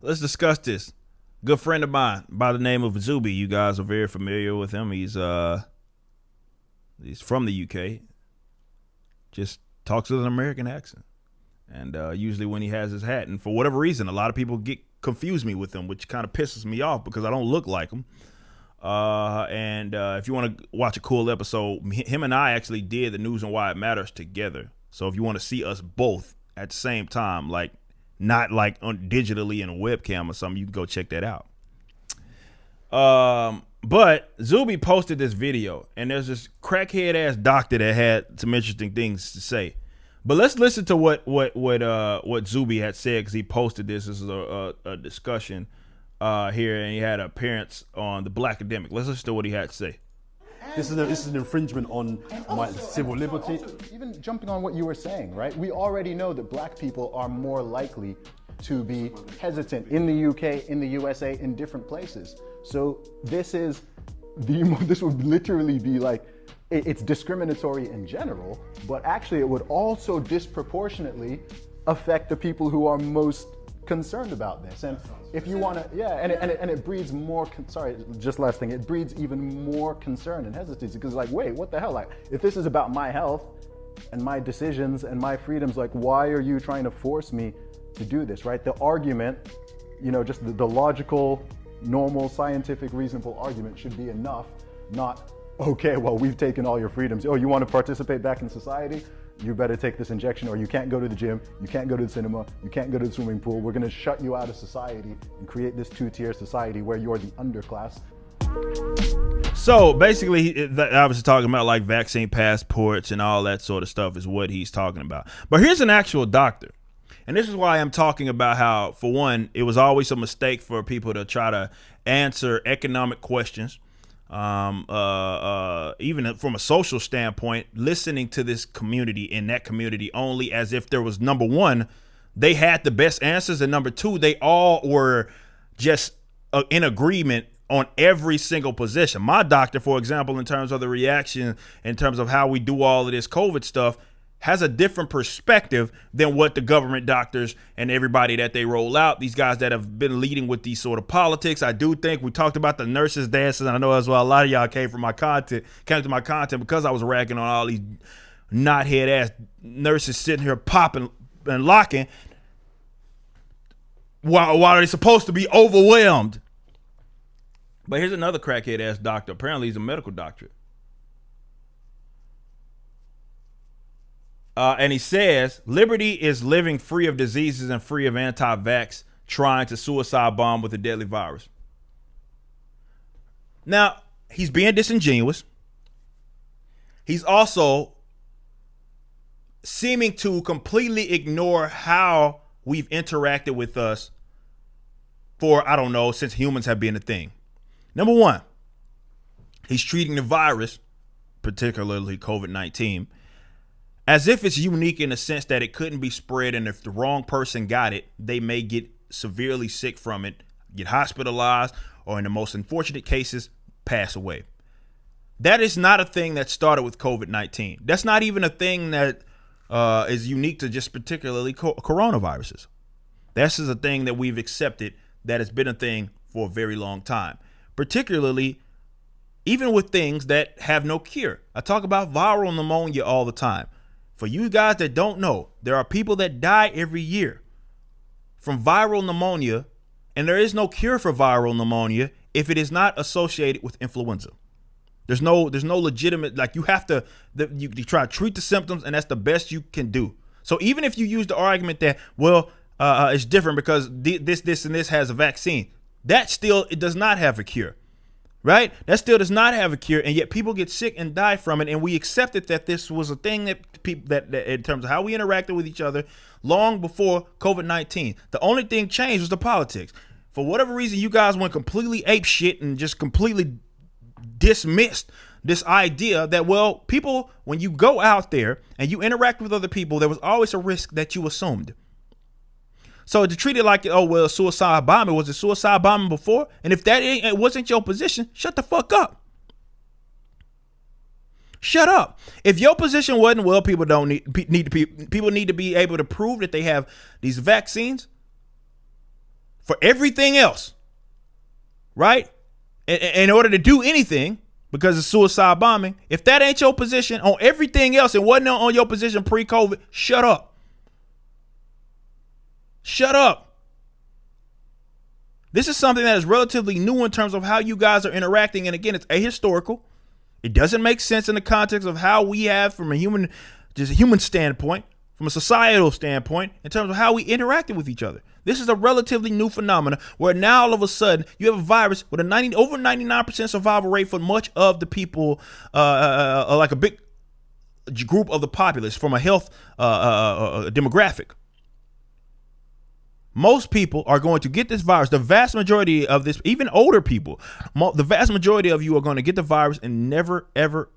let's discuss this. Good friend of mine by the name of Zuby. You guys are very familiar with him. He's from the UK. Just talks with an American accent. And usually when he has his hat, and for whatever reason, a lot of people confuse me with him, which kind of pisses me off because I don't look like him. And if you want to watch a cool episode, him and I actually did the News and Why It Matters together. So if you want to see us both at the same time, like not like digitally in a webcam or something, you can go check that out. But Zuby posted this video, and there's this crackhead ass doctor that had some interesting things to say. But let's listen to what Zuby had said, because he posted this. This is a discussion here, and he had an appearance on the Black Academic. Let's listen to what he had to say. This is an infringement on my civil liberty. Even jumping on what you were saying, right? We already know that black people are more likely to be hesitant in the UK, in the USA, in different places. So this would literally be like, it's discriminatory in general, but actually it would also disproportionately affect the people who are most concerned about this. And if you want to, yeah, and it breeds more, just last thing, it breeds even more concern and hesitancy, because like, wait, what the hell? Like, if this is about my health and my decisions and my freedoms, like, why are you trying to force me to do this, right? The argument, just the logical, normal, scientific, reasonable argument should be enough, not, okay, well, we've taken all your freedoms. Oh, you want to participate back in society? You better take this injection, or you can't go to the gym, you can't go to the cinema, you can't go to the swimming pool. We're going to shut you out of society and create this two-tier society where you're the underclass. So basically, I was talking about like vaccine passports and all that sort of stuff is what he's talking about. But here's an actual doctor. And this is why I'm talking about how, for one, it was always a mistake for people to try to answer economic questions. Even from a social standpoint, listening to this community in that community only as if there was, number one, they had the best answers, and number two, they all were just in agreement on every single position. My doctor, for example, in terms of the reaction, in terms of how we do all of this COVID stuff, has a different perspective than what the government doctors and everybody that they roll out, these guys that have been leading with these sort of politics. I do think we talked about the nurses dancing. I know as well a lot of y'all came to my content because I was ragging on all these knothead ass nurses sitting here popping and locking while they're supposed to be overwhelmed. But here's another crackhead ass doctor. Apparently he's a medical doctor. And he says, liberty is living free of diseases and free of anti-vax trying to suicide bomb with a deadly virus. Now, he's being disingenuous. He's also seeming to completely ignore how we've interacted with us for, I don't know, since humans have been a thing. Number one, he's treating the virus, particularly COVID-19, as if it's unique in the sense that it couldn't be spread, and if the wrong person got it, they may get severely sick from it, get hospitalized, or in the most unfortunate cases, pass away. That is not a thing that started with COVID-19. That's not even a thing that is unique to just particularly coronaviruses. This is a thing that we've accepted that has been a thing for a very long time, particularly even with things that have no cure. I talk about viral pneumonia all the time. For you guys that don't know, there are people that die every year from viral pneumonia, and there is no cure for viral pneumonia if it is not associated with influenza. There's no legitimate, like, you have to, you try to treat the symptoms, and that's the best you can do. So even if you use the argument that, well, it's different because this, and this has a vaccine, that still, it does not have a cure. Right? That still does not have a cure, and yet people get sick and die from it, and we accepted that this was a thing that people that in terms of how we interacted with each other long before COVID-19. The only thing changed was the politics. For whatever reason, you guys went completely ape shit and just completely dismissed this idea that, well, people, when you go out there and you interact with other people, there was always a risk that you assumed. So to treat it like, oh, well, suicide bombing, was it suicide bombing before? And if it wasn't your position, shut the fuck up. Shut up. If your position wasn't, well, people need to be able to prove that they have these vaccines. for everything else, right? In order to do anything, because of suicide bombing, if that ain't your position on everything else and wasn't on your position pre-COVID, shut up. Shut up. This is something that is relatively new in terms of how you guys are interacting. And again, it's ahistorical. It doesn't make sense in the context of how we have from a human standpoint, from a societal standpoint, in terms of how we interacted with each other. This is a relatively new phenomenon where now all of a sudden you have a virus with over 99% survival rate for much of the people, like a big group of the populace from a health demographic. Most people are going to get this virus. The vast majority of this, even older people, the vast majority of you are going to get the virus and never, ever,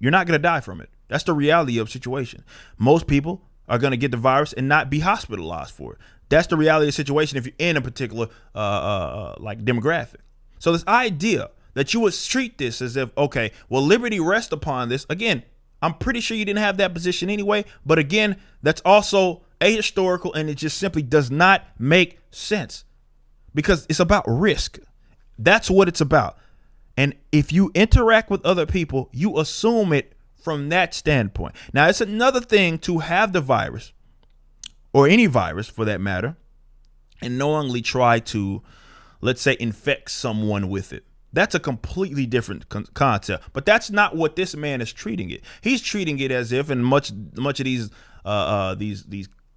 you're not going to die from it. That's the reality of the situation. Most people are going to get the virus and not be hospitalized for it. That's the reality of the situation if you're in a particular like demographic. So this idea that you would treat this as if, okay, well, liberty rests upon this. Again, I'm pretty sure you didn't have that position anyway. But again, that's also ahistorical, and it just simply does not make sense because it's about risk. That's what it's about. And if you interact with other people, you assume it from that standpoint. Now, it's another thing to have the virus, or any virus for that matter, and knowingly try to, let's say, infect someone with it. That's a completely different concept. But that's not what this man is treating it. He's treating it as if, and much of these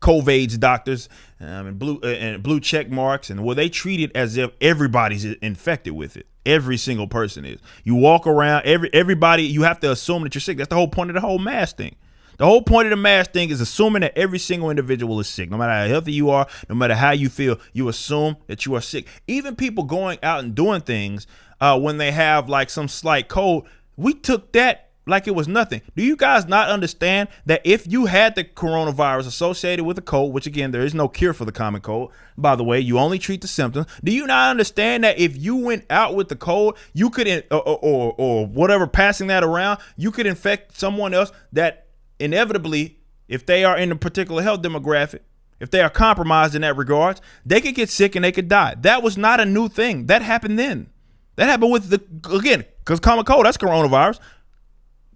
COVID's doctors and blue check marks, and they treat it as if everybody's infected with it. Every single person is. You walk around, everybody, you have to assume that you're sick. That's the whole point of the whole mask thing. The whole point of the mask thing is assuming that every single individual is sick. No matter how healthy you are, no matter how you feel, you assume that you are sick. Even people going out and doing things when they have like some slight cold, we took that like it was nothing. Do you guys not understand that if you had the coronavirus associated with a cold, which again, there is no cure for the common cold, by the way, you only treat the symptoms. Do you not understand that if you went out with the cold, you could, or whatever, passing that around, you could infect someone else that inevitably, if they are in a particular health demographic, if they are compromised in that regards, they could get sick and they could die. That was not a new thing. That happened then. That happened with because common cold, that's coronavirus.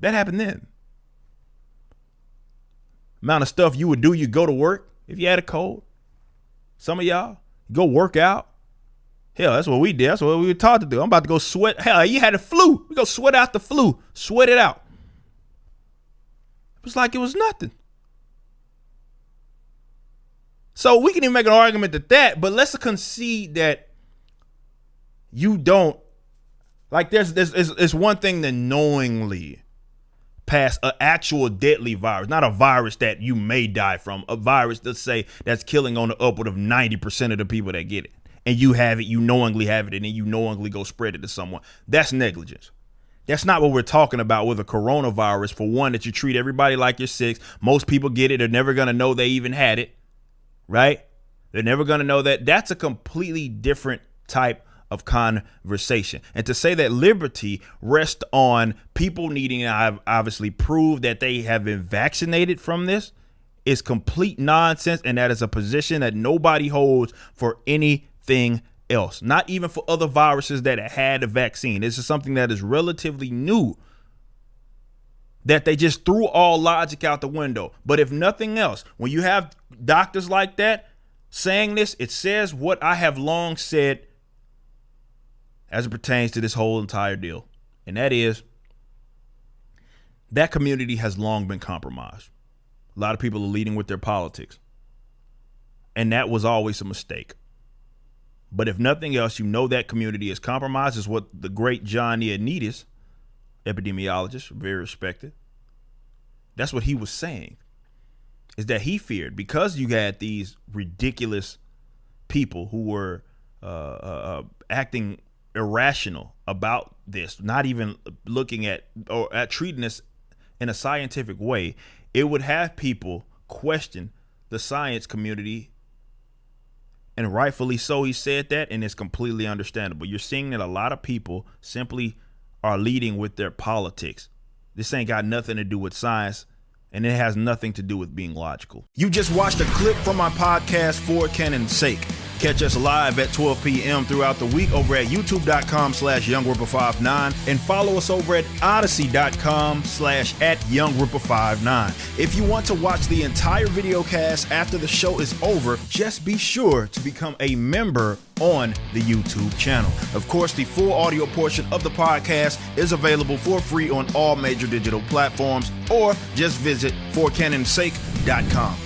That happened then. Amount of stuff you would do, you go to work if you had a cold. Some of y'all go work out. Hell, that's what we did. That's what we were taught to do. I'm about to go sweat. Hell, you had a flu. We go sweat out the flu. Sweat it out. It was like it was nothing. So we can even make an argument that, but let's concede that you don't, like there's one thing to knowingly pass an actual deadly virus, not a virus that you may die from, a virus, let's say, that's killing on the upward of 90% of the people that get it. And you have it, you knowingly have it, and then you knowingly go spread it to someone. That's negligence. That's not what we're talking about with a coronavirus. For one, that you treat everybody like you're sick. Most people get it. They're never going to know they even had it, right? They're never going to know that. That's a completely different type of conversation. And to say that liberty rests on people needing to obviously prove that they have been vaccinated from this is complete nonsense. And that is a position that nobody holds for anything else, not even for other viruses that had a vaccine. This is something that is relatively new, that they just threw all logic out the window. But if nothing else, when you have doctors like that saying this, it says what I have long said as it pertains to this whole entire deal. And that is, that community has long been compromised. A lot of people are leading with their politics. And that was always a mistake. But if nothing else, you know that community is compromised, is what the great John Ioannidis, epidemiologist, very respected, that's what he was saying, is that he feared, because you had these ridiculous people who were acting irrational about this, not even looking at or at treating this in a scientific way, it would have people question the science community. And rightfully so, he said that, and it's completely understandable. You're seeing that a lot of people simply are leading with their politics. This ain't got nothing to do with science, and it has nothing to do with being logical. You just watched a clip from my podcast, For Canon's Sake. Catch us live at 12 p.m. throughout the week over at youtube.com/YoungRipper59 and follow us over at odyssey.com/@YoungRipper59. If you want to watch the entire video cast after the show is over, just be sure to become a member on the YouTube channel. Of course, the full audio portion of the podcast is available for free on all major digital platforms, or just visit forcanonsake.com.